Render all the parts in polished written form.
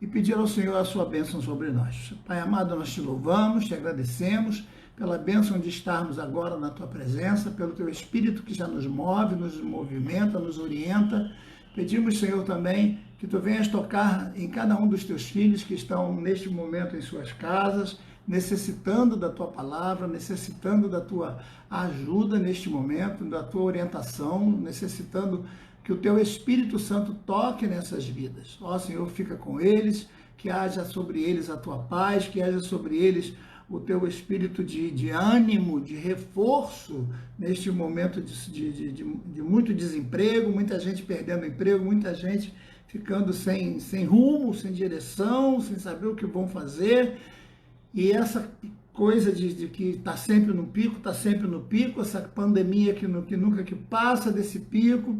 e pedir ao Senhor a sua bênção sobre nós. Pai amado, nós te louvamos, te agradecemos pela bênção de estarmos agora na tua presença, pelo teu Espírito que já nos move, nos movimenta, nos orienta. Pedimos, Senhor, também que tu venhas tocar em cada um dos teus filhos que estão neste momento em suas casas, necessitando da tua palavra, necessitando da tua ajuda neste momento, da tua orientação, necessitando que o teu Espírito Santo toque nessas vidas. Ó Senhor, fica com eles, que haja sobre eles a tua paz, que haja sobre eles o teu espírito de ânimo, de reforço, neste momento de muito desemprego, muita gente perdendo emprego, muita gente ficando sem rumo, sem direção, sem saber o que vão fazer. E essa coisa de que está sempre no pico, essa pandemia que nunca passa desse pico.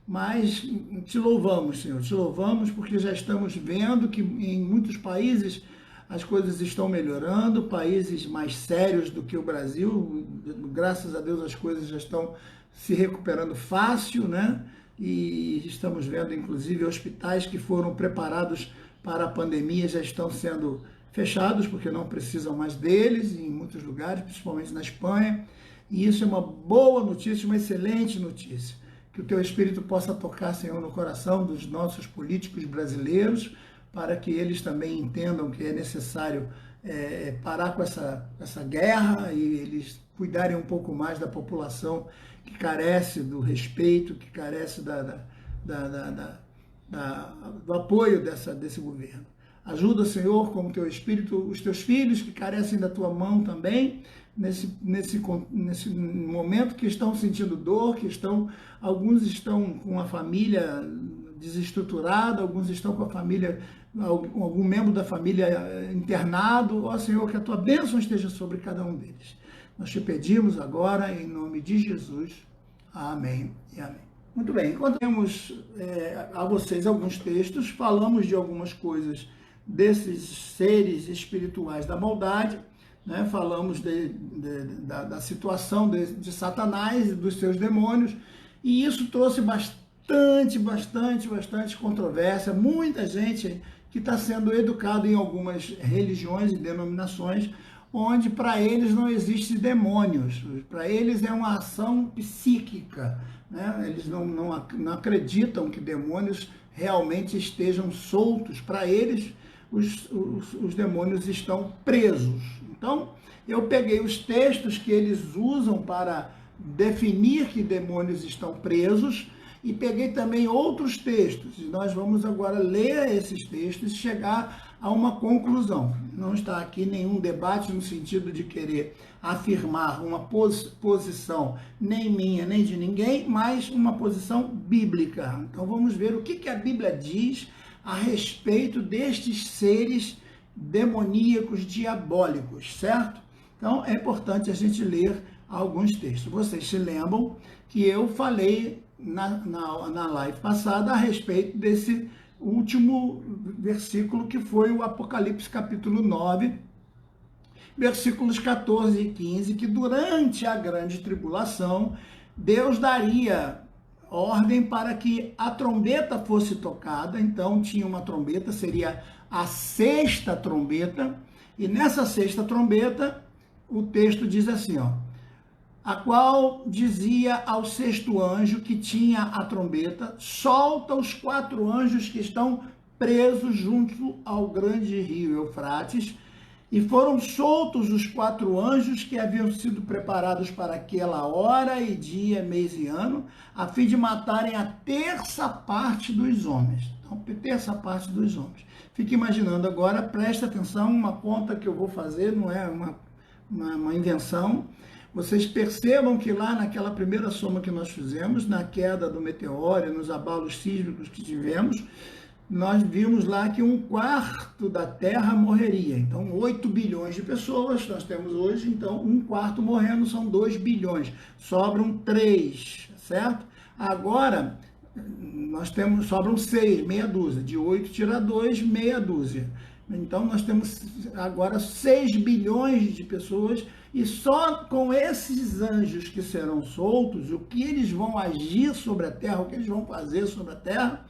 Mas te louvamos, Senhor, te louvamos porque já estamos vendo que em muitos países as coisas estão melhorando, países mais sérios do que o Brasil, graças a Deus as coisas já estão se recuperando fácil, né? E estamos vendo, inclusive, hospitais que foram preparados para a pandemia já estão sendo fechados, porque não precisam mais deles, em muitos lugares, principalmente na Espanha. E isso é uma boa notícia, uma excelente notícia. Que o teu Espírito possa tocar, Senhor, no coração dos nossos políticos brasileiros, para que eles também entendam que é necessário parar com essa guerra e eles cuidarem um pouco mais da população que carece do respeito, que carece do apoio desse governo. Ajuda, Senhor, com o teu Espírito, os teus filhos que carecem da tua mão também, nesse momento que estão sentindo dor, alguns estão com a família desestruturada, alguns estão com a família, algum membro da família internado. Ó Senhor, que a tua bênção esteja sobre cada um deles. Nós te pedimos agora, em nome de Jesus. Amém e amém. Muito bem, enquanto temos a vocês alguns textos, falamos de algumas coisas desses seres espirituais da maldade, né? Falamos da situação de Satanás e dos seus demônios, e isso trouxe bastante controvérsia. Muita gente que está sendo educada em algumas religiões e denominações, onde para eles não existe demônios, para eles é uma ação psíquica, né? Eles não acreditam que demônios realmente estejam soltos. Para eles, os demônios estão presos. Então, eu peguei os textos que eles usam para definir que demônios estão presos e peguei também outros textos. E nós vamos agora ler esses textos e chegar a uma conclusão. Não está aqui nenhum debate no sentido de querer afirmar uma posição nem minha, nem de ninguém, mas uma posição bíblica. Então vamos ver o que a Bíblia diz a respeito destes seres demoníacos, diabólicos, certo? Então é importante a gente ler alguns textos. Vocês se lembram que eu falei na live passada a respeito desse último versículo, que foi o Apocalipse capítulo 9, versículos 14 e 15, que durante a grande tribulação, Deus daria ordem para que a trombeta fosse tocada. Então tinha uma trombeta, seria a sexta trombeta, e nessa sexta trombeta, o texto diz assim, ó: a qual dizia ao sexto anjo que tinha a trombeta: solta os 4 anjos que estão presos junto ao grande rio Eufrates. E foram soltos os 4 anjos que haviam sido preparados para aquela hora e dia, mês e ano, a fim de matarem a terça parte dos homens. Então, terça parte dos homens. Fique imaginando agora, presta atenção, uma conta que eu vou fazer, não é uma invenção. Vocês percebam que lá naquela primeira soma que nós fizemos, na queda do meteoro, nos abalos sísmicos que tivemos, nós vimos lá que 1/4 da Terra morreria. Então, 8 bilhões de pessoas nós temos hoje, então 1/4 morrendo são 2 bilhões. Sobram 3, certo? Agora, sobram 6, meia dúzia. De 8 tira 2, meia dúzia. Então, nós temos agora 6 bilhões de pessoas, e só com esses anjos que serão soltos, o que eles vão agir sobre a Terra, o que eles vão fazer sobre a Terra,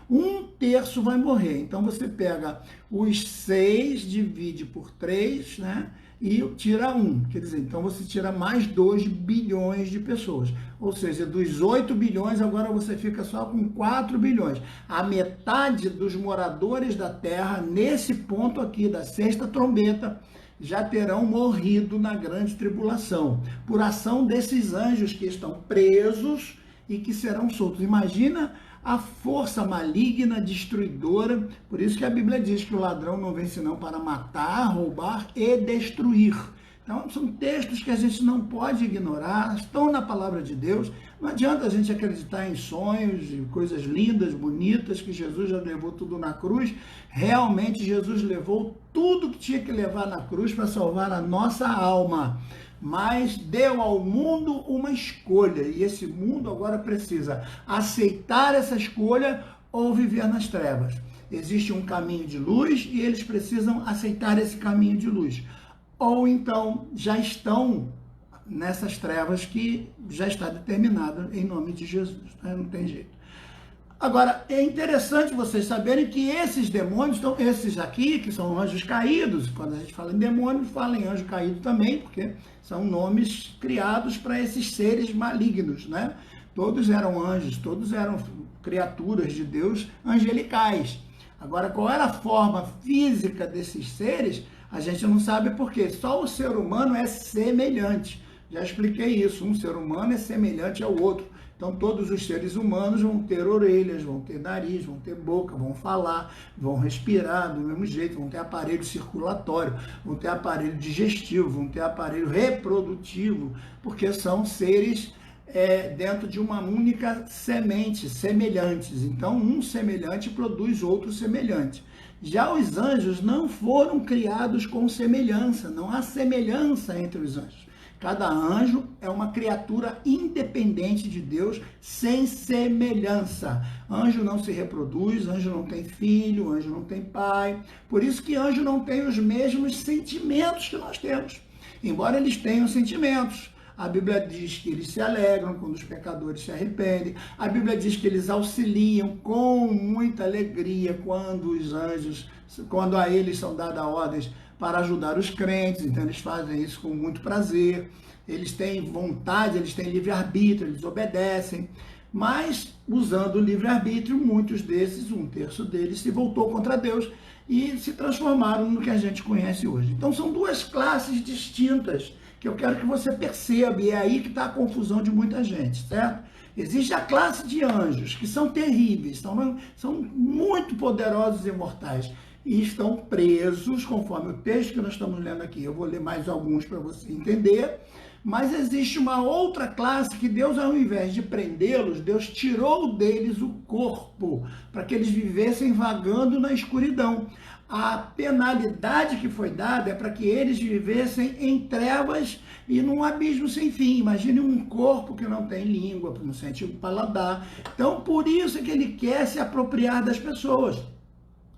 um terço vai morrer. Então você pega os 6, divide por 3, né? E tira 1. Quer dizer, então você tira mais 2 bilhões de pessoas. Ou seja, dos 8 bilhões, agora você fica só com 4 bilhões. A metade dos moradores da Terra, nesse ponto aqui da sexta trombeta, já terão morrido na grande tribulação, por ação desses anjos que estão presos e que serão soltos. Imagina a força maligna, destruidora, por isso que a Bíblia diz que o ladrão não vem senão para matar, roubar e destruir. Então, são textos que a gente não pode ignorar, estão na palavra de Deus. Não adianta a gente acreditar em sonhos e coisas lindas, bonitas, que Jesus já levou tudo na cruz. Realmente, Jesus levou tudo que tinha que levar na cruz para salvar a nossa alma. Mas deu ao mundo uma escolha, e esse mundo agora precisa aceitar essa escolha ou viver nas trevas. Existe um caminho de luz e eles precisam aceitar esse caminho de luz. Ou então já estão nessas trevas que já está determinado em nome de Jesus, né? Não tem jeito. Agora, é interessante vocês saberem que esses demônios, esses aqui, que são anjos caídos, quando a gente fala em demônio, fala em anjo caído também, porque são nomes criados para esses seres malignos, né? Todos eram anjos, todos eram criaturas de Deus angelicais. Agora, qual era a forma física desses seres, a gente não sabe por quê. Só o ser humano é semelhante. Já expliquei isso, um ser humano é semelhante ao outro. Então, todos os seres humanos vão ter orelhas, vão ter nariz, vão ter boca, vão falar, vão respirar do mesmo jeito, vão ter aparelho circulatório, vão ter aparelho digestivo, vão ter aparelho reprodutivo, porque são seres dentro de uma única semente, semelhantes. Então, um semelhante produz outro semelhante. Já os anjos não foram criados com semelhança, não há semelhança entre os anjos. Cada anjo é uma criatura independente de Deus, sem semelhança. Anjo não se reproduz, anjo não tem filho, anjo não tem pai. Por isso que anjo não tem os mesmos sentimentos que nós temos. Embora eles tenham sentimentos. A Bíblia diz que eles se alegram quando os pecadores se arrependem. A Bíblia diz que eles auxiliam com muita alegria quando a eles são dadas ordens para ajudar os crentes. Então eles fazem isso com muito prazer. Eles têm vontade, eles têm livre-arbítrio, eles obedecem. Mas, usando o livre-arbítrio, muitos desses, um terço deles, se voltou contra Deus e se transformaram no que a gente conhece hoje. Então são duas classes distintas que eu quero que você perceba, e é aí que está a confusão de muita gente, certo? Existe a classe de anjos, que são terríveis, são muito poderosos e mortais, e estão presos, conforme o texto que nós estamos lendo aqui. Eu vou ler mais alguns para você entender, mas existe uma outra classe que Deus, ao invés de prendê-los, Deus tirou deles o corpo, para que eles vivessem vagando na escuridão. A penalidade que foi dada é para que eles vivessem em trevas e num abismo sem fim. Imagine um corpo que não tem língua, não sente o paladar. Então, por isso que ele quer se apropriar das pessoas.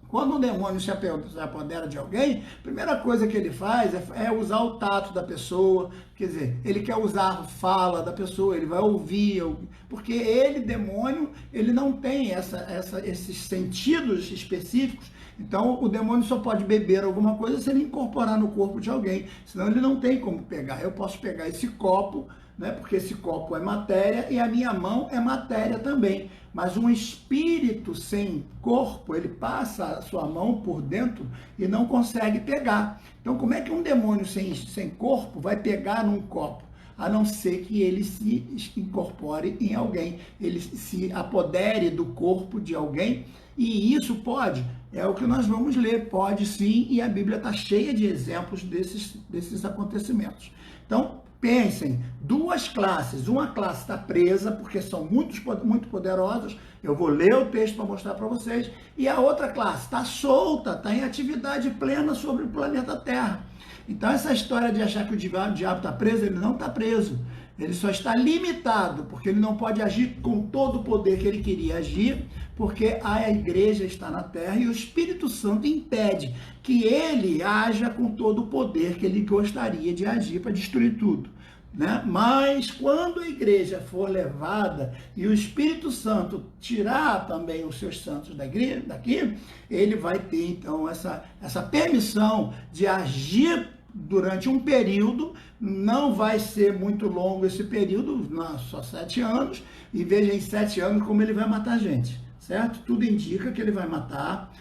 Quando um demônio se apodera de alguém, a primeira coisa que ele faz é usar o tato da pessoa, quer dizer, ele quer usar a fala da pessoa, ele vai ouvir, porque ele, demônio, ele não tem esses sentidos específicos. Então, o demônio só pode beber alguma coisa se ele incorporar no corpo de alguém, senão ele não tem como pegar. Eu posso pegar esse copo, né, porque esse copo é matéria e a minha mão é matéria também. Mas um espírito sem corpo, ele passa a sua mão por dentro e não consegue pegar. Então, como é que um demônio sem corpo vai pegar num copo? A não ser que ele se incorpore em alguém, ele se apodere do corpo de alguém, e isso pode, é o que nós vamos ler, pode sim, e a Bíblia está cheia de exemplos desses acontecimentos. Então, pensem, duas classes, uma classe está presa, porque são muito poderosos, eu vou ler o texto para mostrar para vocês, e a outra classe está solta, está em atividade plena sobre o planeta Terra. Então, essa história de achar que o diabo está preso, ele não está preso. Ele só está limitado, porque ele não pode agir com todo o poder que ele queria agir, porque a igreja está na terra e o Espírito Santo impede que ele haja com todo o poder que ele gostaria de agir para destruir tudo. né? Mas quando a igreja for levada e o Espírito Santo tirar também os seus santos da igreja, daqui, ele vai ter então essa permissão de agir durante um período. Não vai ser muito longo esse período, não, só 7 anos, e veja em 7 anos como ele vai matar gente, certo? Tudo indica que ele vai matar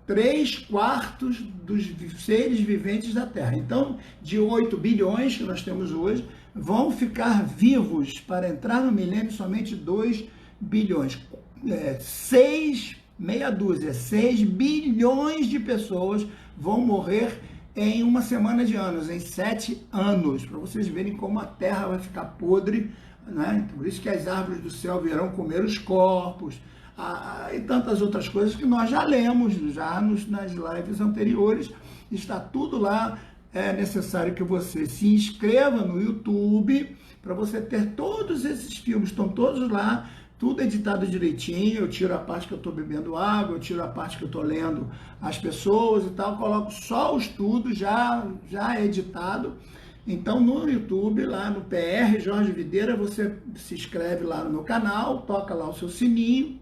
3/4 dos seres viventes da Terra. Então, de 8 bilhões que nós temos hoje, vão ficar vivos para entrar no milênio somente 2 bilhões. 6 bilhões de pessoas vão morrer em uma semana de anos, em 7 anos, para vocês verem como a Terra vai ficar podre, né? Por isso que as árvores do céu virão comer os corpos, e tantas outras coisas que nós já lemos, nas lives anteriores, está tudo lá. É necessário que você se inscreva no YouTube, para você ter todos esses filmes, estão todos lá, tudo editado direitinho. Eu tiro a parte que eu estou bebendo água, eu tiro a parte que eu estou lendo as pessoas e tal, coloco só o estudo já editado. Então, no YouTube, lá no PR Jorge Videira, você se inscreve lá no meu canal, toca lá o seu sininho,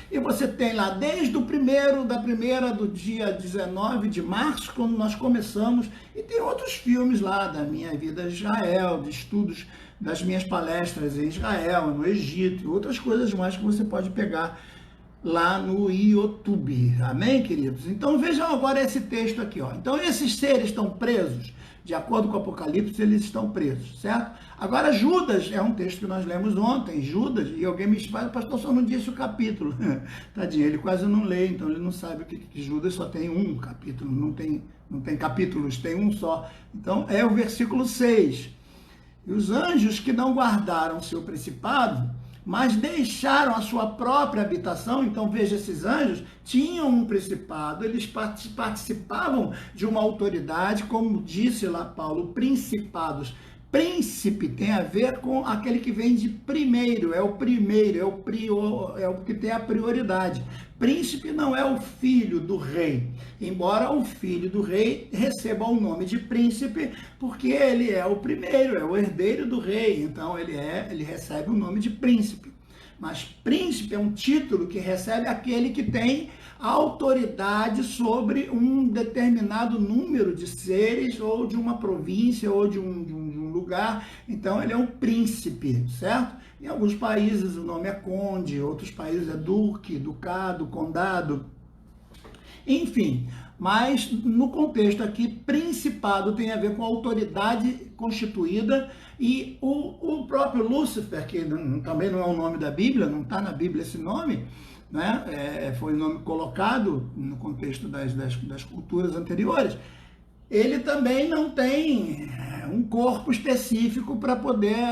e você tem lá desde o do dia 19 de março, quando nós começamos, e tem outros filmes lá da minha vida em Israel, de estudos das minhas palestras em Israel, no Egito, e outras coisas mais que você pode pegar lá no YouTube. Amém, queridos? Então vejam agora esse texto aqui, ó. Então esses seres estão presos, de acordo com o Apocalipse, eles estão presos, certo? Agora Judas, é um texto que nós lemos ontem, Judas, e alguém me disse, pastor, só não disse o capítulo. Tadinho, ele quase não lê, então ele não sabe que Judas só tem um capítulo, não tem capítulos, tem um só. Então é o versículo 6. E os anjos que não guardaram seu principado, mas deixaram a sua própria habitação. Então veja, esses anjos tinham um principado, eles participavam de uma autoridade, como disse lá Paulo, principados. Príncipe tem a ver com aquele que vem de primeiro, é o que tem a prioridade. Príncipe não é o filho do rei, embora o filho do rei receba o nome de príncipe, porque ele é o primeiro, é o herdeiro do rei, então ele recebe o nome de príncipe. Mas príncipe é um título que recebe aquele que tem autoridade sobre um determinado número de seres, ou de uma província, ou de um lugar. Então ele é um príncipe, certo? Em alguns países o nome é conde, outros países é duque, ducado, condado, enfim. Mas no contexto aqui, principado tem a ver com autoridade constituída, e o próprio Lúcifer, que também não é o nome da Bíblia, não está na Bíblia esse nome, né? Foi o nome colocado no contexto das culturas anteriores. Ele também não tem um corpo específico para poder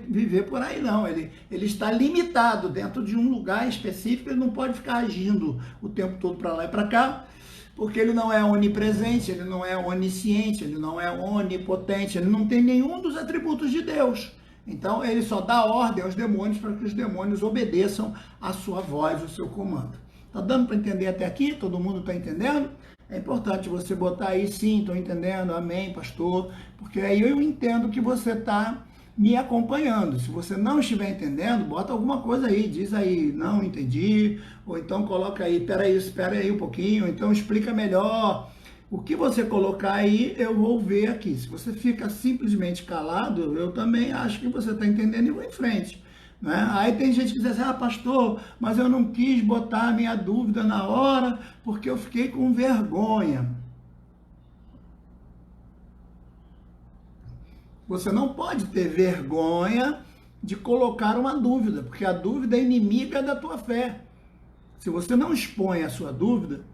viver por aí, não. Ele está limitado dentro de um lugar específico, ele não pode ficar agindo o tempo todo para lá e para cá, porque ele não é onipresente, ele não é onisciente, ele não é onipotente, ele não tem nenhum dos atributos de Deus. Então ele só dá ordem aos demônios para que os demônios obedeçam a sua voz, o seu comando. Está dando para entender até aqui? Todo mundo está entendendo? É importante você botar aí, sim, estou entendendo, amém, pastor, porque aí eu entendo que você está me acompanhando. Se você não estiver entendendo, bota alguma coisa aí, diz aí, não entendi, ou então coloca aí, espera aí um pouquinho, então explica melhor. O que você colocar aí, eu vou ver aqui. Se você fica simplesmente calado, eu também acho que você está entendendo e vou em frente. Né? Aí tem gente que diz assim, pastor, mas eu não quis botar a minha dúvida na hora, porque eu fiquei com vergonha. Você não pode ter vergonha de colocar uma dúvida, porque a dúvida é inimiga da tua fé. Se você não expõe a sua dúvida,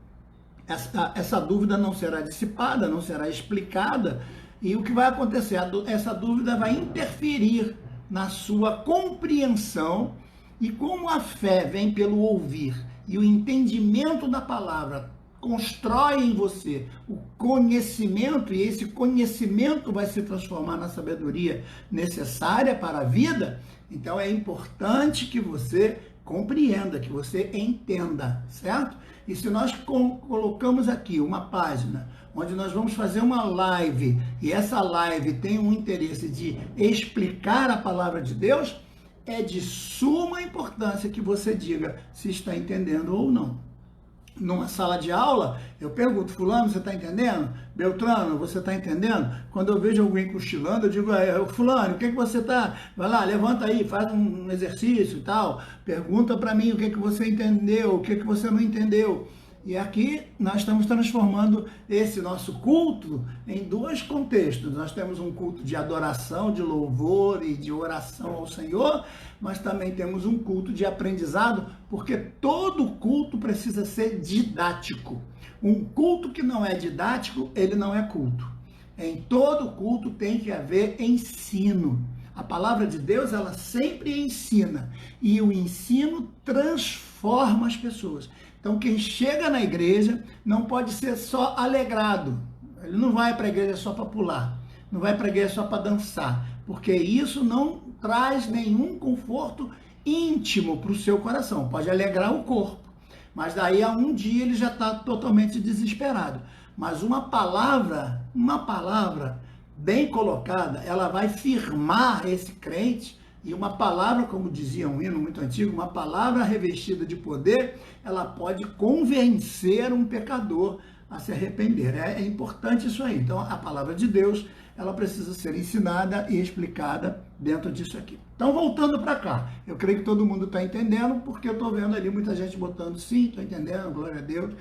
essa dúvida não será dissipada, não será explicada, e o que vai acontecer? Essa dúvida vai interferir na sua compreensão, e como a fé vem pelo ouvir, e o entendimento da palavra constrói em você o conhecimento, e esse conhecimento vai se transformar na sabedoria necessária para a vida, então é importante que você compreenda, que você entenda, certo? E se nós colocamos aqui uma página onde nós vamos fazer uma live, e essa live tem um interesse de explicar a palavra de Deus, é de suma importância que você diga se está entendendo ou não. Numa sala de aula, eu pergunto, fulano, você está entendendo? Beltrano, você está entendendo? Quando eu vejo alguém cochilando, eu digo, fulano, o que você está? Vai lá, levanta aí, faz um exercício e tal, pergunta para mim o que você entendeu, o que você não entendeu. E aqui nós estamos transformando esse nosso culto em dois contextos. Nós temos um culto de adoração, de louvor e de oração ao Senhor, mas também temos um culto de aprendizado, porque todo culto precisa ser didático. Um culto que não é didático, ele não é culto. Em todo culto tem que haver ensino. A palavra de Deus, ela sempre ensina. E o ensino transforma as pessoas. Então, quem chega na igreja não pode ser só alegrado. Ele não vai para a igreja só para pular. Não vai para a igreja só para dançar. Porque isso não traz nenhum conforto íntimo para o seu coração. Pode alegrar o corpo. Mas daí a um dia ele já está totalmente desesperado. Mas uma palavra bem colocada, ela vai firmar esse crente. E uma palavra, como dizia um hino muito antigo, uma palavra revestida de poder, ela pode convencer um pecador a se arrepender. É importante isso aí. Então, a palavra de Deus, ela precisa ser ensinada e explicada dentro disso aqui. Então, voltando para cá, eu creio que todo mundo está entendendo, porque eu estou vendo ali muita gente botando sim, estou entendendo, glória a Deus.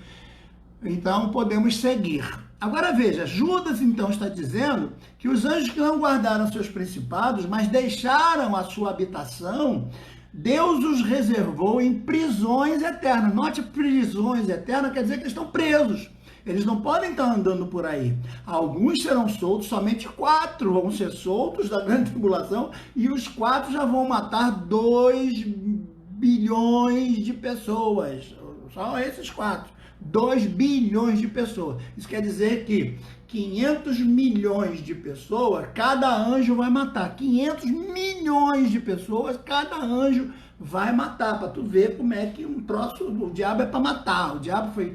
Então, podemos seguir. Agora veja, Judas então está dizendo que os anjos que não guardaram seus principados, mas deixaram a sua habitação, Deus os reservou em prisões eternas. Note, prisões eternas quer dizer que eles estão presos. Eles não podem estar andando por aí. Alguns serão soltos, somente 4 vão ser soltos da grande tribulação, e os 4 já vão matar 2 bilhões de pessoas. Só esses 4. 2 bilhões de pessoas. Isso quer dizer que 500 milhões de pessoas, cada anjo vai matar. 500 milhões de pessoas, cada anjo vai matar. Para tu ver como é que um troço, o diabo é para matar. O diabo foi,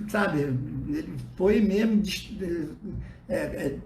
sabe, ele foi mesmo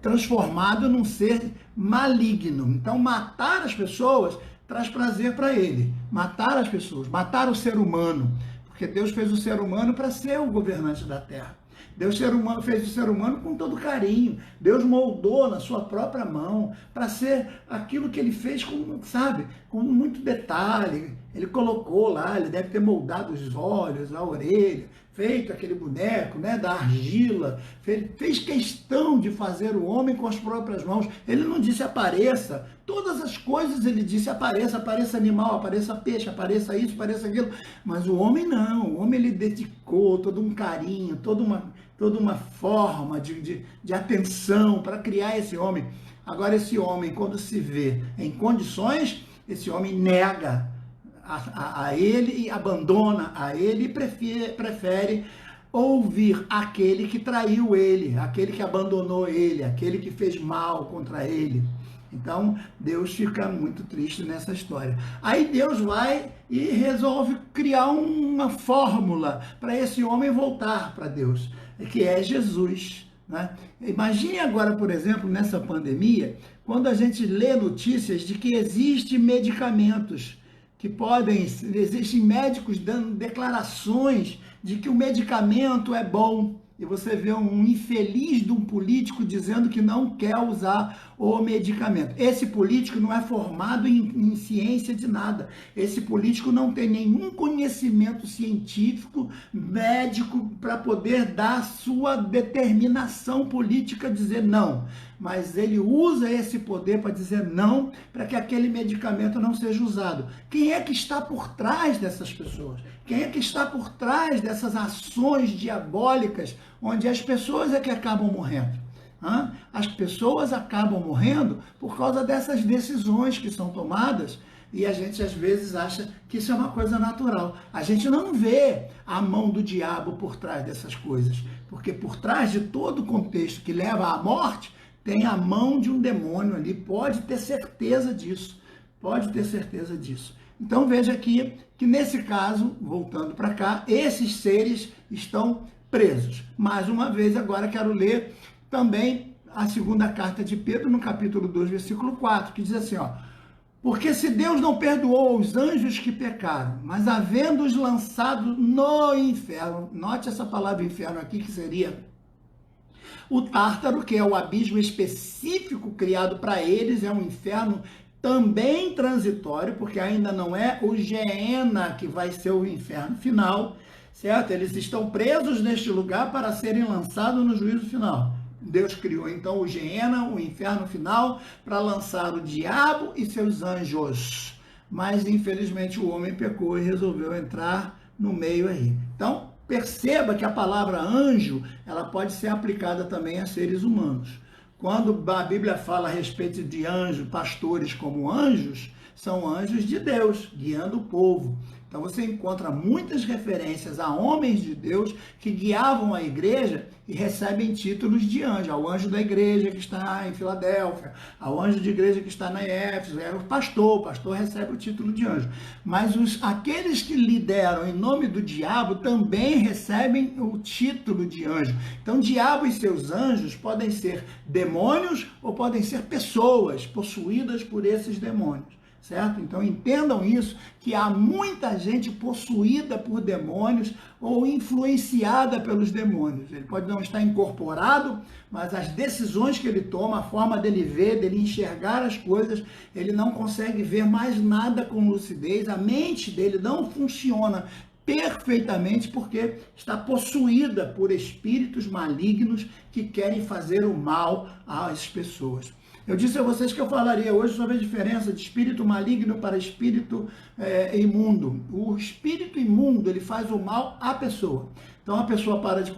transformado num ser maligno. Então, matar as pessoas traz prazer para ele. Matar as pessoas, matar o ser humano. Porque Deus fez o ser humano para ser o governante da terra. Deus fez o ser humano com todo carinho. Deus moldou na sua própria mão para ser aquilo que ele fez com muito detalhe. Ele colocou lá, ele deve ter moldado os olhos, a orelha, feito aquele boneco, né, da argila. Fez questão de fazer o homem com as próprias mãos. Ele não disse apareça. Todas as coisas ele disse apareça animal, apareça peixe, apareça isso, apareça aquilo. Mas o homem não. O homem ele dedicou todo um carinho, toda uma forma de atenção para criar esse homem. Agora esse homem, quando se vê em condições, esse homem nega a ele e abandona a ele e prefere ouvir aquele que traiu ele, aquele que abandonou ele, aquele que fez mal contra ele. Então, Deus fica muito triste nessa história. Aí Deus vai e resolve criar uma fórmula para esse homem voltar para Deus, que é Jesus, né? Imagine agora, por exemplo, nessa pandemia, quando a gente lê notícias de que existem medicamentos existem médicos dando declarações de que o medicamento é bom, e você vê um infeliz de um político dizendo que não quer usar o medicamento. Esse político não é formado em ciência de nada. Esse político não tem nenhum conhecimento científico, médico, para poder dar sua determinação política, dizer não. Mas ele usa esse poder para dizer não, para que aquele medicamento não seja usado. Quem é que está por trás dessas pessoas? Quem é que está por trás dessas ações diabólicas, onde as pessoas é que acabam morrendo? As pessoas acabam morrendo por causa dessas decisões que são tomadas, e a gente às vezes acha que isso é uma coisa natural. A gente não vê a mão do diabo por trás dessas coisas, porque por trás de todo o contexto que leva à morte, tem a mão de um demônio ali, pode ter certeza disso, Então veja aqui que nesse caso, voltando para cá, esses seres estão presos. Mais uma vez, agora quero ler também a segunda carta de Pedro, no capítulo 2, versículo 4, que diz assim, ó: porque se Deus não perdoou os anjos que pecaram, mas havendo-os lançado no inferno, note essa palavra inferno aqui, que seria o Tártaro, que é o abismo específico criado para eles, é um inferno também transitório, porque ainda não é o Geena que vai ser o inferno final, certo? Eles estão presos neste lugar para serem lançados no juízo final. Deus criou então o Geena, o inferno final, para lançar o diabo e seus anjos. Mas infelizmente o homem pecou e resolveu entrar no meio aí. Então, perceba que a palavra anjo, ela pode ser aplicada também a seres humanos. Quando a Bíblia fala a respeito de anjos, pastores como anjos, são anjos de Deus, guiando o povo. Então você encontra muitas referências a homens de Deus que guiavam a igreja e recebem títulos de anjo. Ao anjo da igreja que está em Filadélfia, ao anjo de igreja que está na Éfeso, é o pastor recebe o título de anjo. Mas aqueles que lideram em nome do diabo também recebem o título de anjo. Então, diabo e seus anjos podem ser demônios ou podem ser pessoas possuídas por esses demônios. Certo? Então entendam isso, que há muita gente possuída por demônios ou influenciada pelos demônios. Ele pode não estar incorporado, mas as decisões que ele toma, a forma dele ver, dele enxergar as coisas, ele não consegue ver mais nada com lucidez, a mente dele não funciona perfeitamente porque está possuída por espíritos malignos que querem fazer o mal às pessoas. Eu disse a vocês que eu falaria hoje sobre a diferença de espírito maligno para espírito imundo. O espírito imundo, ele faz o mal à pessoa. Então a pessoa para de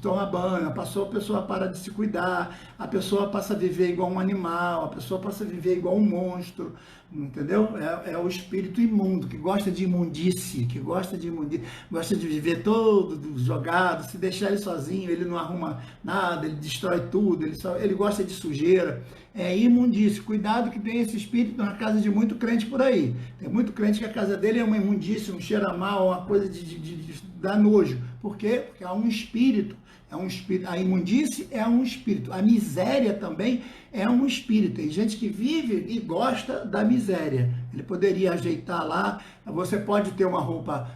tomar banho, a pessoa para de se cuidar, a pessoa passa a viver igual um animal, a pessoa passa a viver igual um monstro, entendeu? É o espírito imundo, que gosta de imundície, gosta de viver todo jogado. Se deixar ele sozinho, ele não arruma nada, ele destrói tudo, ele gosta de sujeira. É imundície. Cuidado que tem esse espírito na casa de muito crente por aí. Tem muito crente que a casa dele é uma imundície, um cheiro mal, uma coisa de dar nojo. Por quê? Porque há um espírito. A imundície é um espírito. A miséria também é um espírito. Tem gente que vive e gosta da miséria. Ele poderia ajeitar lá. Você pode ter uma roupa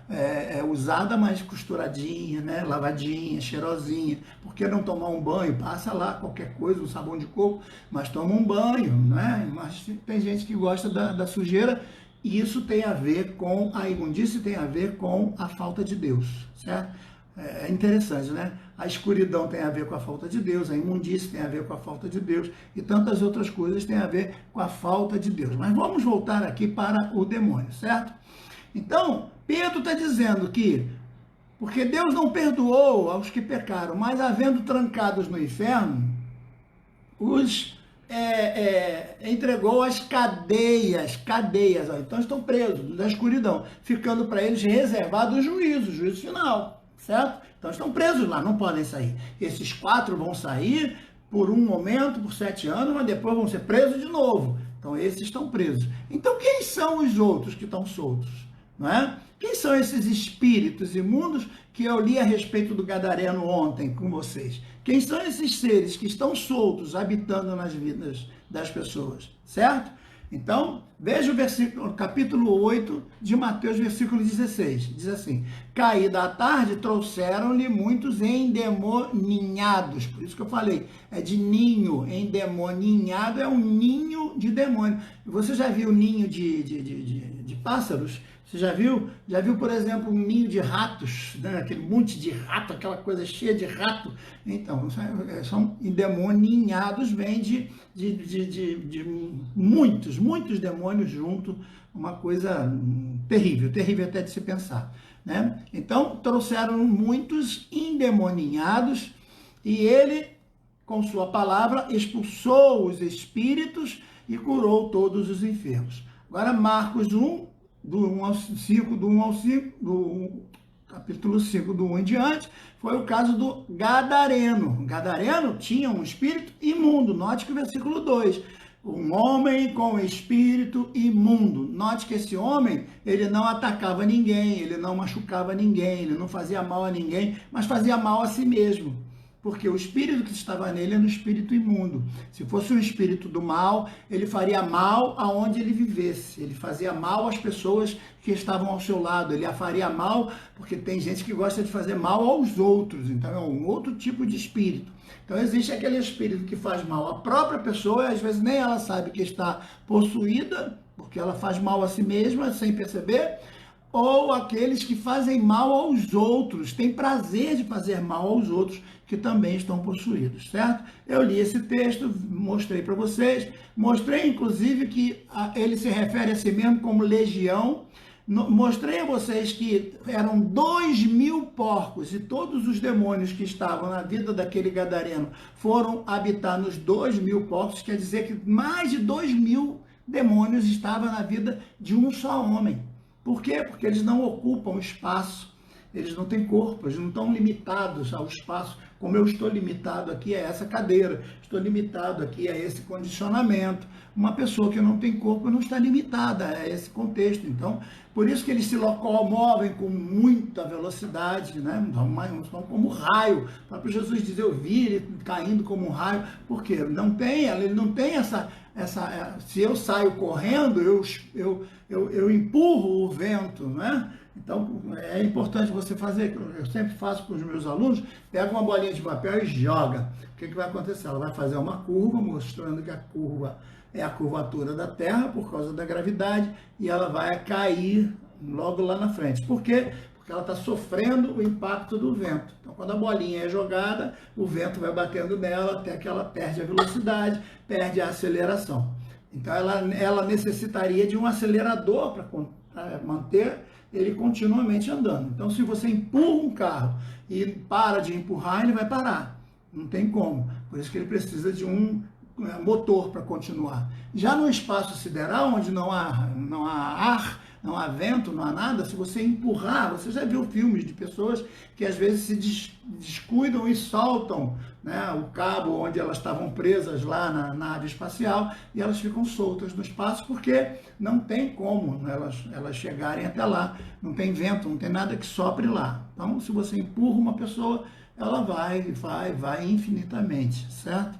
usada, mas costuradinha, né? Lavadinha, cheirosinha. Por que não tomar um banho? Passa lá qualquer coisa, um sabão de coco, mas toma um banho, né? Mas tem gente que gosta da sujeira. E isso tem a ver com a imundície, tem a ver com a falta de Deus, certo? É interessante, né? A escuridão tem a ver com a falta de Deus, a imundície tem a ver com a falta de Deus e tantas outras coisas têm a ver com a falta de Deus. Mas vamos voltar aqui para o demônio, certo? Então, Pedro está dizendo que, porque Deus não perdoou aos que pecaram, mas havendo trancados no inferno, os entregou as cadeias, ó. Então estão presos na escuridão, ficando para eles reservado o juízo final. Certo? Então estão presos lá, não podem sair. Esses 4 vão sair por um momento, por 7 anos, mas depois vão ser presos de novo. Então esses estão presos. Então quem são os outros que estão soltos? Não é? Quem são esses espíritos imundos que eu li a respeito do Gadareno ontem com vocês? Quem são esses seres que estão soltos, habitando nas vidas das pessoas? Certo? Então, veja o versículo, capítulo 8 de Mateus, versículo 16. Diz assim: caída a tarde, trouxeram-lhe muitos endemoninhados. Por isso que eu falei, é de ninho. Endemoninhado é um ninho de demônio. Você já viu ninho de pássaros? Você já viu? Já viu, por exemplo, um ninho de ratos, né? Aquele monte de rato, aquela coisa cheia de rato? Então, são endemoninhados, vem de muitos demônios junto, uma coisa terrível até de se pensar, né? Então, trouxeram muitos endemoninhados e ele, com sua palavra, expulsou os espíritos e curou todos os enfermos. Agora, Marcos 1, do 1 ao 5, do capítulo 5, do 1 em diante, foi o caso do Gadareno. Gadareno tinha um espírito imundo. Note que o versículo 2, Um homem com espírito imundo. Note que esse homem, ele não atacava ninguém, ele não machucava ninguém, ele não fazia mal a ninguém, mas fazia mal a si mesmo. Porque o espírito que estava nele era um espírito imundo. Se fosse um espírito do mal, ele faria mal aonde ele vivesse. Ele fazia mal às pessoas que estavam ao seu lado. Ele a faria mal, porque tem gente que gosta de fazer mal aos outros. Então é um outro tipo de espírito. Então existe aquele espírito que faz mal à própria pessoa, e às vezes nem ela sabe que está possuída, porque ela faz mal a si mesma sem perceber, ou aqueles que fazem mal aos outros, têm prazer de fazer mal aos outros, que também estão possuídos, certo? Eu li esse texto, mostrei para vocês, mostrei inclusive que ele se refere a si mesmo como legião, mostrei a vocês que eram 2.000 porcos e todos os demônios que estavam na vida daquele gadareno foram habitar nos 2.000 porcos, quer dizer que mais de 2.000 demônios estavam na vida de um só homem. Por quê? Porque eles não ocupam espaço, eles não têm corpo, eles não estão limitados ao espaço, como eu estou limitado aqui a essa cadeira, estou limitado aqui a esse condicionamento. Uma pessoa que não tem corpo não está limitada a esse contexto. Então, por isso que eles se locomovem com muita velocidade, né? São como raio. O próprio Jesus diz, eu vi ele caindo como um raio, porque ele não tem essa se eu saio correndo, eu empurro o vento, né? Então, é importante você fazer, eu sempre faço com os meus alunos, pega uma bolinha de papel e joga. O que vai acontecer? Ela vai fazer uma curva, mostrando que a curva é a curvatura da Terra, por causa da gravidade, e ela vai cair logo lá na frente. Por quê? Porque ela está sofrendo o impacto do vento. Então, quando a bolinha é jogada, o vento vai batendo nela até que ela perde a velocidade, perde a aceleração. Então, ela necessitaria de um acelerador para manter ele continuamente andando. Então, se você empurra um carro e para de empurrar, ele vai parar. Não tem como. Por isso que ele precisa de um motor para continuar. Já no espaço sideral, onde não há ar, não há vento, não há nada, se você empurrar, você já viu filmes de pessoas que às vezes se descuidam e soltam, né, o cabo onde elas estavam presas lá na nave espacial e elas ficam soltas no espaço porque não tem como elas chegarem até lá, não tem vento, não tem nada que sopre lá. Então, se você empurra uma pessoa, ela vai infinitamente, certo?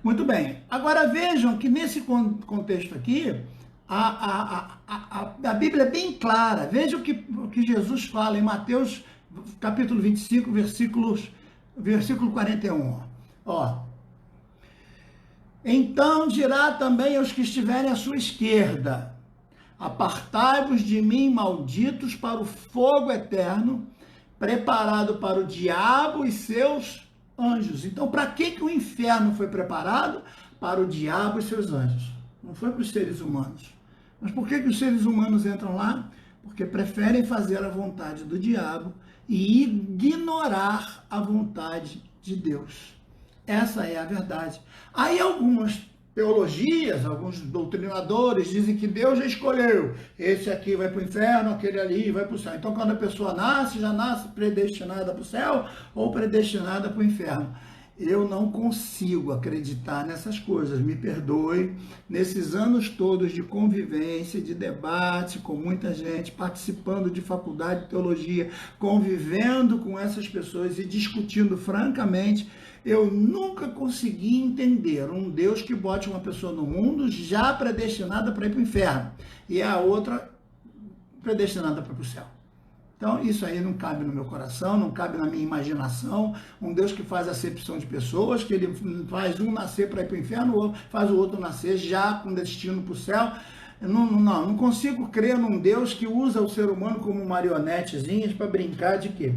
Muito bem. Agora vejam que nesse contexto aqui, a Bíblia é bem clara. Veja o que Jesus fala em Mateus capítulo 25, versículo 41. Ó. Então dirá também aos que estiverem à sua esquerda, apartai-vos de mim, malditos, para o fogo eterno, preparado para o diabo e seus anjos. Então, para que o inferno foi preparado? Para o diabo e seus anjos. Não foi para os seres humanos. Mas por que os seres humanos entram lá? Porque preferem fazer a vontade do diabo e ignorar a vontade de Deus. Essa é a verdade. Aí algumas teologias, alguns doutrinadores dizem que Deus já escolheu. Esse aqui vai para o inferno, aquele ali vai para o céu. Então, quando a pessoa nasce, já nasce predestinada para o céu ou predestinada para o inferno. Eu não consigo acreditar nessas coisas, me perdoe. Nesses anos todos de convivência, de debate com muita gente, participando de faculdade de teologia, convivendo com essas pessoas e discutindo francamente, eu nunca consegui entender um Deus que bote uma pessoa no mundo já predestinada para ir para o inferno e a outra predestinada para o céu. Então, isso aí não cabe no meu coração, não cabe na minha imaginação. Um Deus que faz acepção de pessoas, que ele faz um nascer para ir para o inferno, faz o outro nascer já com destino para o céu. Não consigo crer num Deus que usa o ser humano como marionetezinhas para brincar de quê?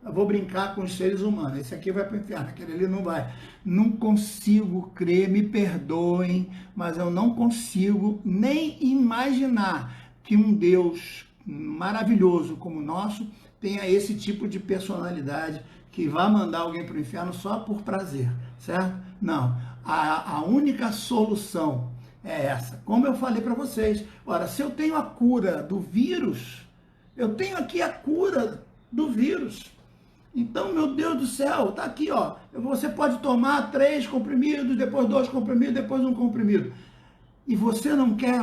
Eu vou brincar com os seres humanos. Esse aqui vai para o inferno, aquele ali não vai. Não consigo crer, me perdoem, mas eu não consigo nem imaginar que um Deus maravilhoso como o nosso tenha esse tipo de personalidade que vai mandar alguém para o inferno só por prazer, certo? Não, a única solução é essa. Como eu falei para vocês, ora, se eu tenho a cura do vírus, eu tenho aqui a cura do vírus. Então, meu Deus do céu, tá aqui, ó. Você pode tomar 3 comprimidos, depois 2 comprimidos, depois 1 comprimido. E você não quer.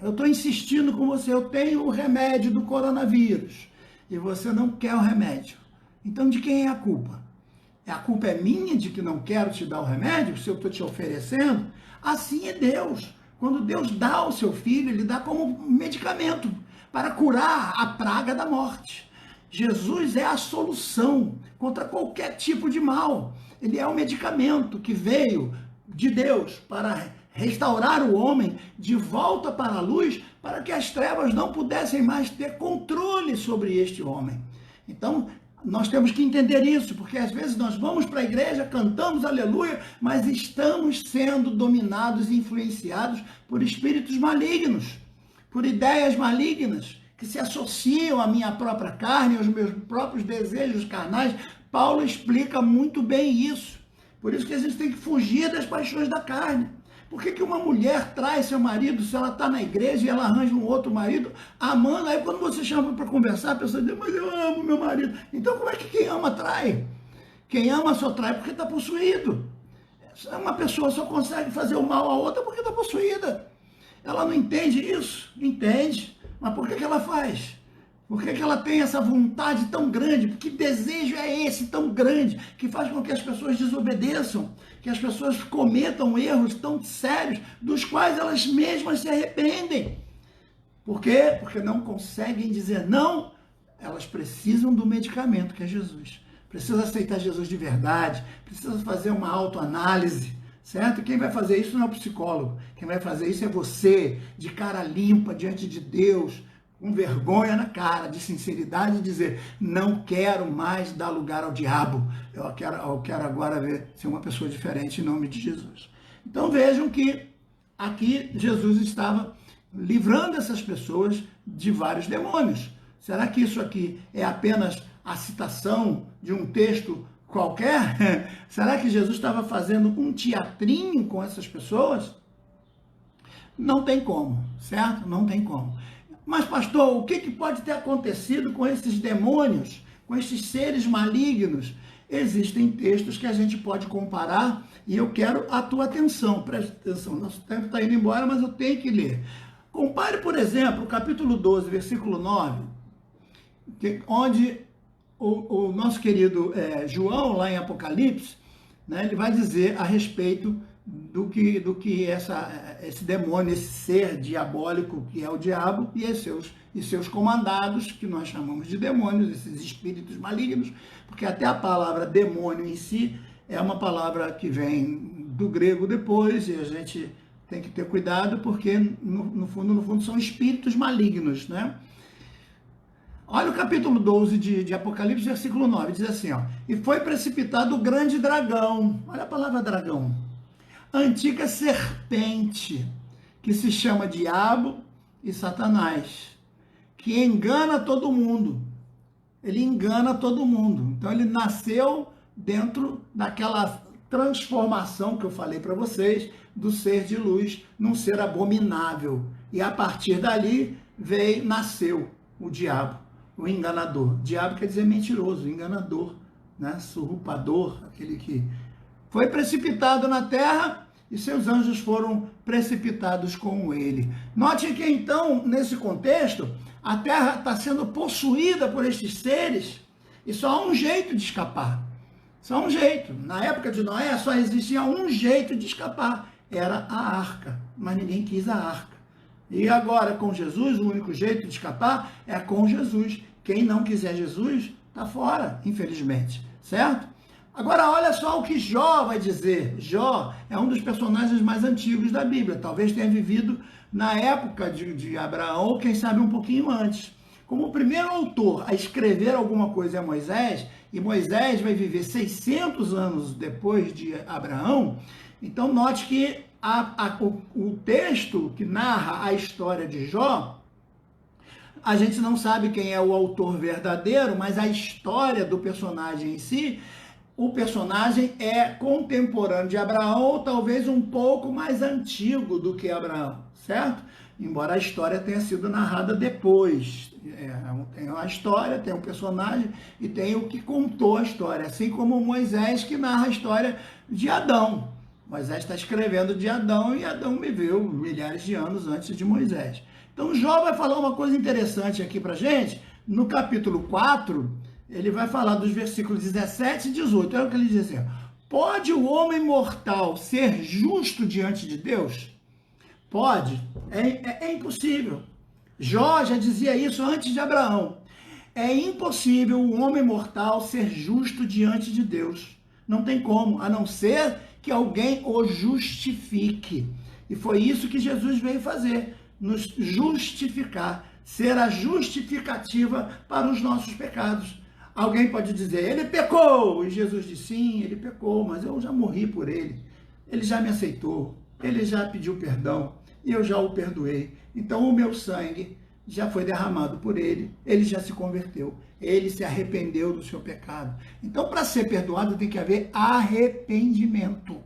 Eu estou insistindo com você, eu tenho o remédio do coronavírus. E você não quer o remédio. Então, de quem é a culpa? A culpa é minha de que não quero te dar o remédio, se eu estou te oferecendo? Assim é Deus. Quando Deus dá ao seu filho, ele dá como medicamento para curar a praga da morte. Jesus é a solução contra qualquer tipo de mal. Ele é o medicamento que veio de Deus para restaurar o homem de volta para a luz, para que as trevas não pudessem mais ter controle sobre este homem. Então, nós temos que entender isso, porque às vezes nós vamos para a igreja, cantamos aleluia, mas estamos sendo dominados e influenciados por espíritos malignos, por ideias malignas, que se associam à minha própria carne, aos meus próprios desejos carnais. Paulo explica muito bem isso. Por isso que a gente tem que fugir das paixões da carne. Por que uma mulher trai seu marido se ela está na igreja e ela arranja um outro marido amando? Aí quando você chama para conversar, a pessoa diz, mas eu amo meu marido. Então como é que quem ama trai? Quem ama só trai porque está possuído. Uma pessoa só consegue fazer o mal a outra porque está possuída. Ela não entende isso? Entende. Mas por que ela faz? Por que ela tem essa vontade tão grande? Que desejo é esse tão grande que faz com que as pessoas desobedeçam, que as pessoas cometam erros tão sérios, dos quais elas mesmas se arrependem? Por quê? Porque não conseguem dizer não. Elas precisam do medicamento, que é Jesus. Precisam aceitar Jesus de verdade, precisam fazer uma autoanálise, certo? Quem vai fazer isso não é o psicólogo. Quem vai fazer isso é você, de cara limpa, diante de Deus, com vergonha na cara, de sinceridade, dizer, não quero mais dar lugar ao diabo, eu quero agora ser uma pessoa diferente em nome de Jesus. Então vejam que aqui Jesus estava livrando essas pessoas de vários demônios. Será que isso aqui é apenas a citação de um texto qualquer? Será que Jesus estava fazendo um teatrinho com essas pessoas? Não tem como, certo? Não tem como. Mas, pastor, o que pode ter acontecido com esses demônios, com esses seres malignos? Existem textos que a gente pode comparar e eu quero a tua atenção. Preste atenção, nosso tempo está indo embora, mas eu tenho que ler. Compare, por exemplo, o capítulo 12, versículo 9, onde o nosso querido João, lá em Apocalipse, né, ele vai dizer a respeito do que esse demônio, esse ser diabólico que é o diabo e seus comandados, que nós chamamos de demônios, esses espíritos malignos, porque até a palavra demônio em si é uma palavra que vem do grego depois, e a gente tem que ter cuidado, porque no fundo são espíritos malignos, né? Olha o capítulo 12 de Apocalipse, versículo 9, diz assim, ó, e foi precipitado o grande dragão, olha a palavra dragão, a antiga serpente, que se chama Diabo e Satanás, que engana todo mundo. Ele engana todo mundo. Então ele nasceu dentro daquela transformação que eu falei para vocês, do ser de luz num ser abominável. E a partir dali nasceu o diabo, o enganador. Diabo quer dizer mentiroso, enganador, né? Surrupador, aquele que foi precipitado na terra e seus anjos foram precipitados com ele. Note que então, nesse contexto, a terra está sendo possuída por estes seres e só há um jeito de escapar. Só um jeito. Na época de Noé só existia um jeito de escapar. Era a arca, mas ninguém quis a arca. E agora com Jesus, o único jeito de escapar é com Jesus. Quem não quiser Jesus está fora, infelizmente. Certo? Agora, olha só o que Jó vai dizer. Jó é um dos personagens mais antigos da Bíblia. Talvez tenha vivido na época de Abraão, ou quem sabe um pouquinho antes. Como o primeiro autor a escrever alguma coisa é Moisés, e Moisés vai viver 600 anos depois de Abraão, então note que o texto que narra a história de Jó, a gente não sabe quem é o autor verdadeiro, mas a história do personagem em si, o personagem é contemporâneo de Abraão, ou talvez um pouco mais antigo do que Abraão, certo? embora a história tenha sido narrada depois. Tem uma história, tem um personagem e tem o que contou a história, assim como Moisés, que narra a história de Adão. Moisés está escrevendo de Adão e Adão viveu milhares de anos antes de Moisés. Então Jó vai falar uma coisa interessante aqui para gente. No capítulo 4, ele vai falar dos versículos 17 e 18. Olha o que ele diz assim: pode o homem mortal ser justo diante de Deus? Pode. É impossível. Jó já dizia isso antes de Abraão. É impossível o homem mortal ser justo diante de Deus. Não tem como, a não ser que alguém o justifique. E foi isso que Jesus veio fazer, nos justificar, ser a justificativa para os nossos pecados. Alguém pode dizer, ele pecou, e Jesus disse, sim, ele pecou, mas eu já morri por ele, ele já me aceitou, ele já pediu perdão, e eu já o perdoei. Então o meu sangue já foi derramado por ele já se converteu, ele se arrependeu do seu pecado. Então, para ser perdoado, tem que haver arrependimento.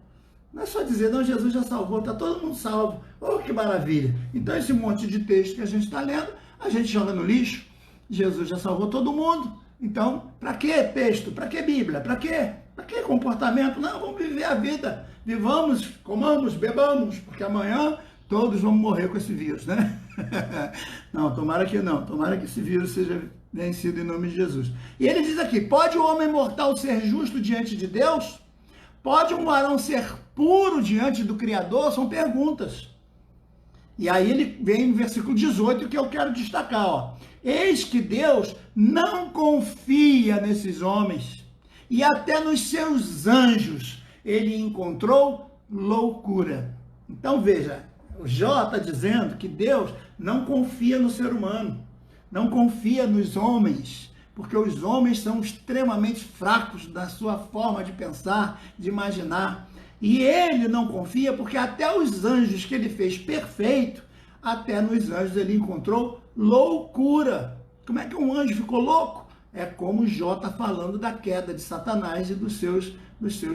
Não é só dizer, não, Jesus já salvou, está todo mundo salvo. Oh, que maravilha! Então, esse monte de texto que a gente está lendo, a gente joga no lixo. Jesus já salvou todo mundo. Então, para que texto? Para que Bíblia? Para que comportamento? Não, vamos viver a vida. Vivamos, comamos, bebamos, porque amanhã todos vamos morrer com esse vírus, né? Não, tomara que não. Tomara que esse vírus seja vencido em nome de Jesus. E ele diz aqui, pode o homem mortal ser justo diante de Deus? Pode um varão ser puro diante do Criador? São perguntas. E aí ele vem no versículo 18 que eu quero destacar, ó. Eis que Deus não confia nesses homens, e até nos seus anjos ele encontrou loucura. Então veja, o Jó está dizendo que Deus não confia no ser humano, não confia nos homens, porque os homens são extremamente fracos na sua forma de pensar, de imaginar. E ele não confia porque até os anjos que ele fez perfeito, até nos anjos ele encontrou loucura. Como é que um anjo ficou louco? É como Jó está falando da queda de Satanás e dos seus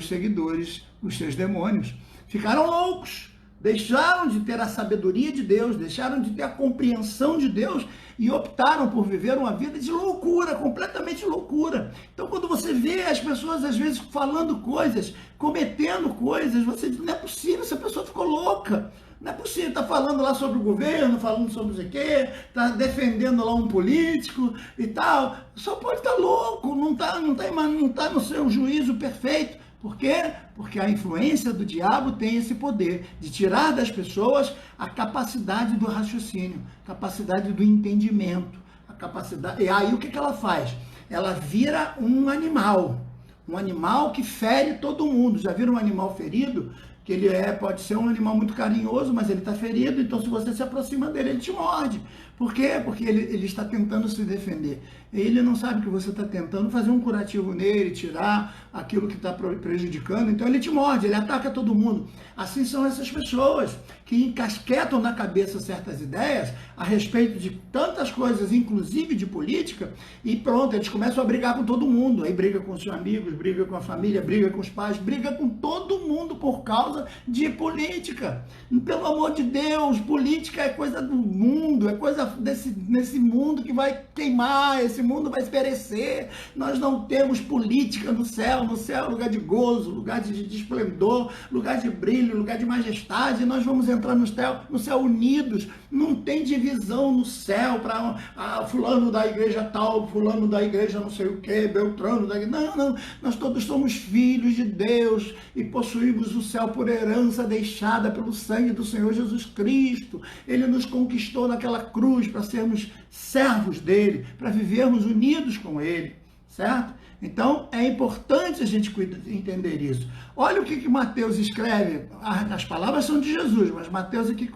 seguidores, os seus demônios. Ficaram loucos. Deixaram de ter a sabedoria de Deus, deixaram de ter a compreensão de Deus e optaram por viver uma vida de loucura, completamente loucura. Então, quando você vê as pessoas, às vezes, falando coisas, cometendo coisas, você diz, não é possível, essa pessoa ficou louca. Não é possível, está falando lá sobre o governo, falando sobre não sei o quê, está defendendo lá um político e tal. Só pode estar louco, não está no seu juízo perfeito. Por quê? Porque a influência do diabo tem esse poder de tirar das pessoas a capacidade do raciocínio, capacidade do entendimento, a capacidade. E aí o que ela faz? Ela vira um animal que fere todo mundo. Já viram um animal ferido? Que ele pode ser um animal muito carinhoso, mas ele está ferido, então se você se aproxima dele, ele te morde. Por quê? Porque ele está tentando se defender. Ele não sabe que você está tentando fazer um curativo nele, tirar aquilo que está prejudicando, então ele te morde, ele ataca todo mundo. Assim são essas pessoas que encasquetam na cabeça certas ideias a respeito de tantas coisas, inclusive de política, e pronto, eles começam a brigar com todo mundo. Aí briga com os seus amigos, briga com a família, briga com os pais, briga com todo mundo por causa de política. Pelo amor de Deus, política é coisa do mundo, é coisa desse mundo que vai queimar, esse mundo vai perecer. Nós não temos política no céu é lugar de gozo, lugar de esplendor, lugar de brilho, lugar de majestade. Nós vamos entrar no céu unidos, não tem divisão no céu para fulano da igreja tal, fulano da igreja não sei o que, Beltrano da igreja. Não, nós todos somos filhos de Deus e possuímos o céu por herança deixada pelo sangue do Senhor Jesus Cristo. Ele nos conquistou naquela cruz para sermos servos dele, para vivermos unidos com ele, certo? Então, é importante a gente entender isso. Olha o que Mateus escreve. As palavras são de Jesus, mas Mateus aqui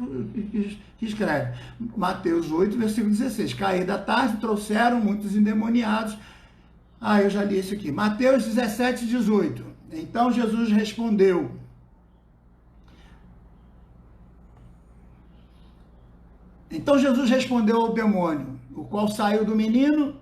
que escreve. Mateus 8, versículo 16. Cair da tarde, trouxeram muitos endemoniados. Eu já li isso aqui. Mateus 17, 18. Então, Jesus respondeu. Então, Jesus respondeu ao demônio, o qual saiu do menino,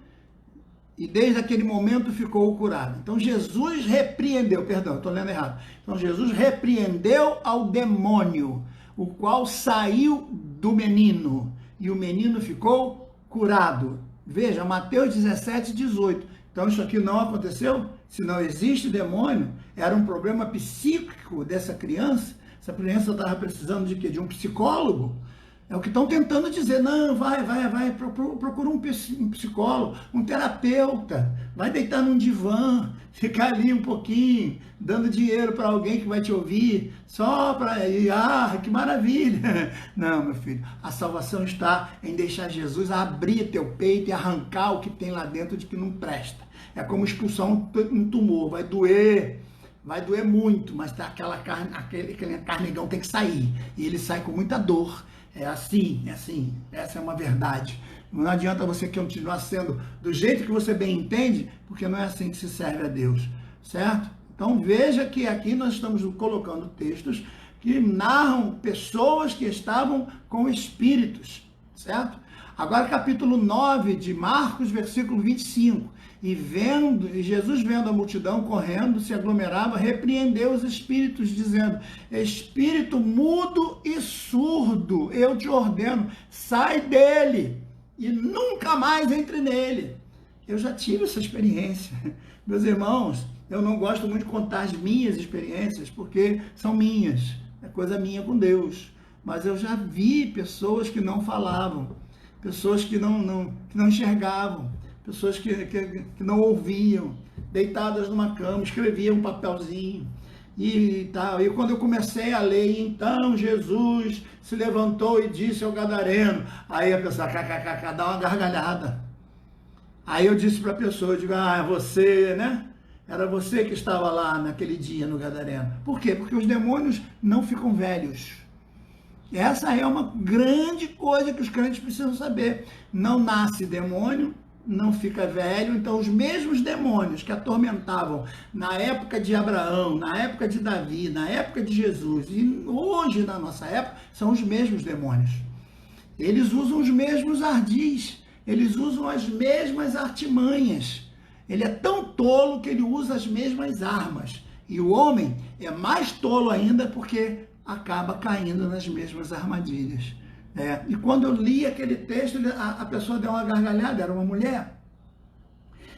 e desde aquele momento ficou curado. Então Jesus repreendeu, perdão, estou lendo errado. Então Jesus repreendeu ao demônio, o qual saiu do menino, e o menino ficou curado. Veja, Mateus 17, 18. Então isso aqui não aconteceu? Se não existe demônio, era um problema psíquico dessa criança. Essa criança estava precisando de quê? De um psicólogo? É o que estão tentando dizer. Não, vai, procura um psicólogo, um terapeuta, vai deitar num divã, ficar ali um pouquinho, dando dinheiro para alguém que vai te ouvir, só para ir, que maravilha. Não, meu filho, a salvação está em deixar Jesus abrir teu peito e arrancar o que tem lá dentro de que não presta. É como expulsar um tumor, vai doer muito, mas aquele carnegão tem que sair, e ele sai com muita dor. É assim, essa é uma verdade. Não adianta você continuar sendo do jeito que você bem entende, porque não é assim que se serve a Deus, certo? Então veja que aqui nós estamos colocando textos que narram pessoas que estavam com espíritos, certo? Agora capítulo 9 de Marcos, versículo 25. E Jesus vendo a multidão correndo, se aglomerava, repreendeu os espíritos, dizendo: espírito mudo e surdo, eu te ordeno, sai dele e nunca mais entre nele. Eu já tive essa experiência. Meus irmãos, eu não gosto muito de contar as minhas experiências, porque são minhas, é coisa minha com Deus. Mas eu já vi pessoas que não falavam, pessoas que não enxergavam, pessoas que não ouviam, deitadas numa cama, escreviam um papelzinho e tal. E quando eu comecei a ler, então Jesus se levantou e disse ao gadareno. Aí a pessoa, dá uma gargalhada. Aí eu disse para a pessoa, eu digo, você, né? Era você que estava lá naquele dia no gadareno. Por quê? Porque os demônios não ficam velhos. Essa é uma grande coisa que os crentes precisam saber. Não nasce demônio, não fica velho. Então os mesmos demônios que atormentavam na época de Abraão, na época de Davi, na época de Jesus e hoje na nossa época, são os mesmos demônios. Eles usam os mesmos ardis, eles usam as mesmas artimanhas. Ele é tão tolo que ele usa as mesmas armas. E o homem é mais tolo ainda porque acaba caindo nas mesmas armadilhas. E quando eu li aquele texto, a pessoa deu uma gargalhada, era uma mulher.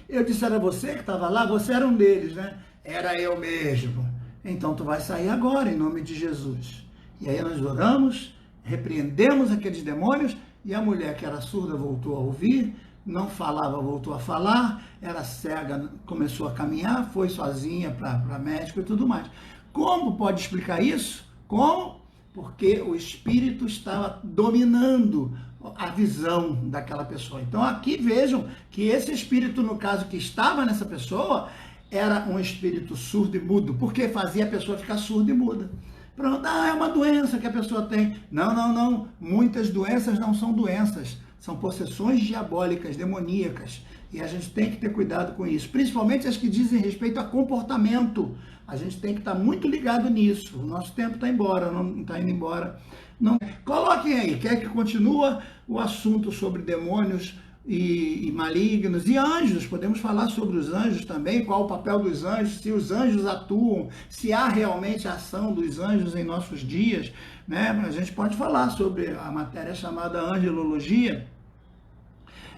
Eu disse, era você que estava lá? Você era um deles, né? Era eu mesmo. Então tu vai sair agora, em nome de Jesus. E aí nós oramos, repreendemos aqueles demônios, e a mulher que era surda voltou a ouvir, não falava, voltou a falar, era cega, começou a caminhar, foi sozinha para médico e tudo mais. Como pode explicar isso? Como? Porque o espírito estava dominando a visão daquela pessoa. Então aqui vejam que esse espírito, no caso, que estava nessa pessoa, era um espírito surdo e mudo, porque fazia a pessoa ficar surda e muda. Pronto, é uma doença que a pessoa tem. Não. Muitas doenças não são doenças. São possessões diabólicas, demoníacas. E a gente tem que ter cuidado com isso. Principalmente as que dizem respeito a comportamento. A gente tem que estar muito ligado nisso. O nosso tempo está embora, não está indo embora. Não. Coloquem aí, quer que continue o assunto sobre demônios e malignos e anjos. Podemos falar sobre os anjos também, qual o papel dos anjos, se os anjos atuam, se há realmente a ação dos anjos em nossos dias, né? A gente pode falar sobre a matéria chamada angelologia.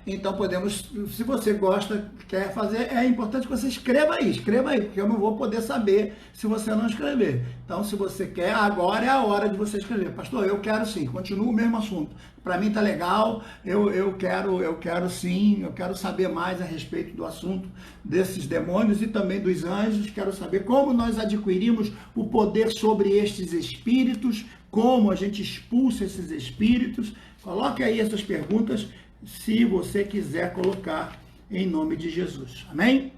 Então podemos, se você gosta, quer fazer, é importante que você escreva aí, porque eu não vou poder saber se você não escrever. Então se você quer, agora é a hora de você escrever. Pastor, eu quero sim, continua o mesmo assunto. Para mim tá legal, eu quero sim, eu quero saber mais a respeito do assunto desses demônios e também dos anjos. Quero saber como nós adquirimos o poder sobre estes espíritos, como a gente expulsa esses espíritos. Coloque aí essas perguntas, se você quiser colocar, em nome de Jesus. Amém?